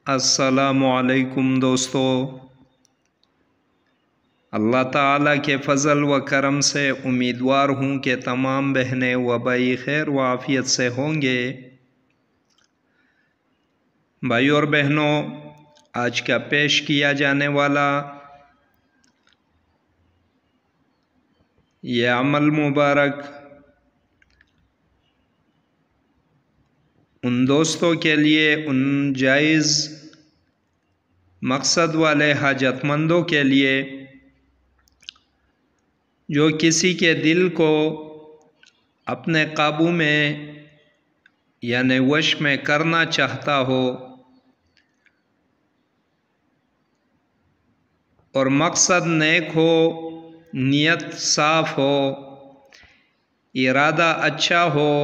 अस्सलामुअलैकुम दोस्तों, अल्लाह ताला के फ़ज़ल व करम से उम्मीदवार हूँ कि तमाम बहनें व भाई खैर व आफ़ियत से होंगे। भाई और बहनों, आज का पेश किया जाने वाला ये अमल मुबारक उन दोस्तों के लिए, उन जायज़ मकसद वाले हाजतमंदों के लिए जो किसी के दिल को अपने काबू में यानी वश में करना चाहता हो और मकसद नेक हो, नियत साफ़ हो, इरादा अच्छा हो,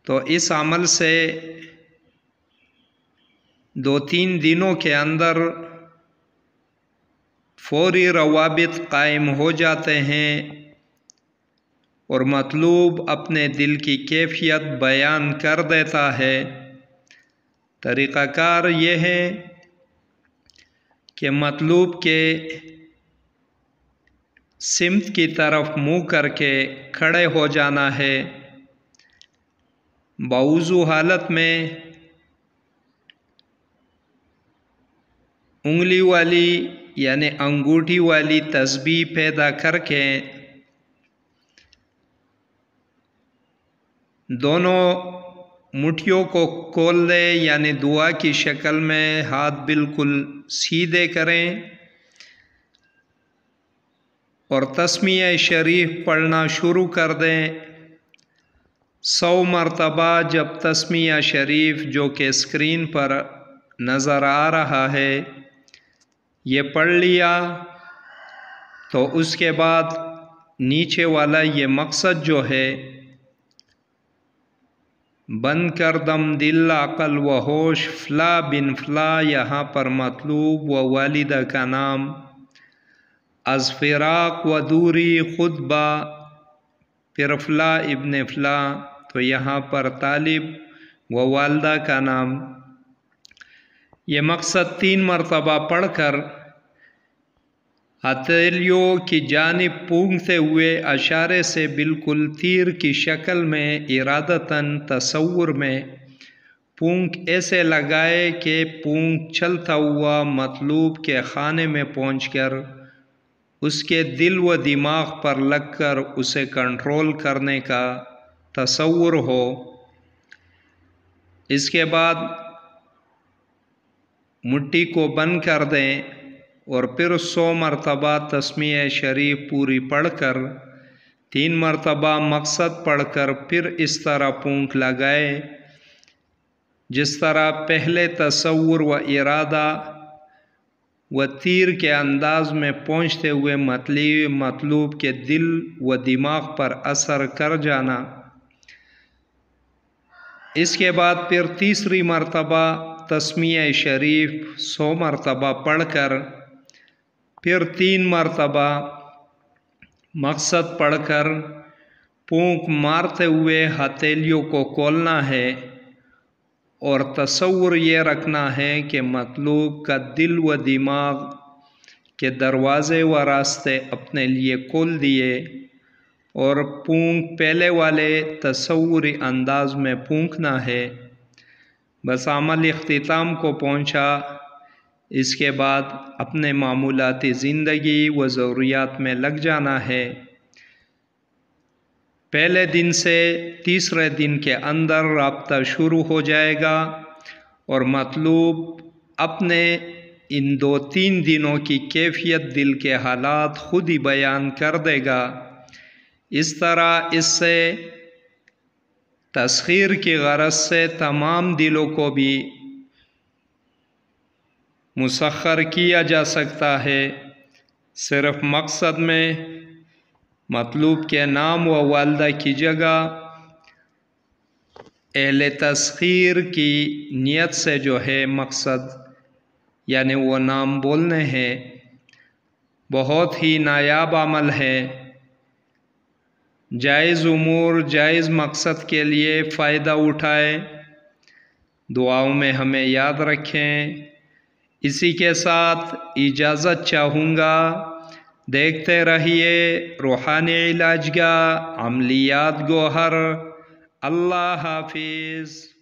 तो इस अमल से 2-3 दिनों के अंदर फौरी रवाबित कायम हो जाते हैं और मतलूब अपने दिल की कैफियत बयान कर देता है। तरीक़ाकार ये है कि मतलूब के सिमत की तरफ मुँह करके खड़े हो जाना है। बावुज़ू हालत में उंगली वाली यानी अंगूठी वाली तस्बीह पैदा करके दोनों मुट्ठियों को खोल दे यानी दुआ की शक्ल में हाथ बिल्कुल सीधे करें और तस्मीह शरीफ पढ़ना शुरू कर दें। 100 मरतबा जब तस्मीह शरीफ जो कि स्क्रीन पर नज़र आ रहा है ये पढ़ लिया तो उसके बाद नीचे वाला ये मकसद जो है, बंद कर दम दिल अक़ल व होश फ़ला बिन फ़ला, यहाँ पर मतलूब व वालिदा का नाम, अज़ फ़िराक़ व दूरी ख़ुद बा फिर फ़ला इब्न फ़ला, तो यहाँ पर तालिब व वालदा का नाम। ये मकसद 3 मरतबा पढ़कर हथेलियों की जानिब पूंघते हुए अशारे से बिल्कुल तीर की शक्ल में इरादतन तसव्वुर में पूंछ ऐसे लगाए कि पूंछ चलता हुआ मतलूब के खाने में पहुंचकर उसके दिल व दिमाग पर लगकर उसे कंट्रोल करने का तसव्वुर हो। इसके बाद मुट्ठी को बंद कर दें और फिर 100 मरतबा तस्मीह शरीफ पूरी पढ़कर 3 मरतबा मकसद पढ़कर फिर इस तरह पूंछ लगाए जिस तरह पहले तसव्वुर व इरादा व तीर के अंदाज में पहुँचते हुए मतलूब के दिल व दिमाग पर असर कर जाना। इसके बाद फिर तीसरी मरतबा तस्मीह शरीफ 100 मरतबा पढ़कर फिर 3 मरतबा मकसद पढ़कर पूंछ मारते हुए हथेलियों को खोलना है और तसव्वुर ये रखना है कि मतलूब का दिल व दिमाग के दरवाज़े व रास्ते अपने लिए खोल दिए और पूंछ पहले वाले तसव्वुरी अंदाज में पूंछना है। बस अमल इख्तिताम को पहुँचा। इसके बाद अपने मामूलाती ज़िंदगी व ज़रूरियात में लग जाना है। पहले दिन से तीसरे दिन के अंदर राब्ता शुरू हो जाएगा और मतलूब अपने इन 2-3 दिनों की कैफियत, दिल के हालात खुद ही बयान कर देगा। इस तरह इससे तस्खीर की गरज से तमाम दिलों को भी मुसख्खर किया जा सकता है। सिर्फ मकसद में मतलूब के नाम व वालदा की जगह अहले तस्खीर की नियत से जो है मकसद यानी वो नाम बोलने हैं। बहुत ही नायाब अमल है। जायज़ उमूर जायज़ मकसद के लिए फ़ायदा उठाए। दुआओं में हमें याद रखें। इसी के साथ इजाज़त चाहूँगा। देखते रहिए रूहानी इलाजगाह अमलियात गौहर। अल्लाह हाफिज़।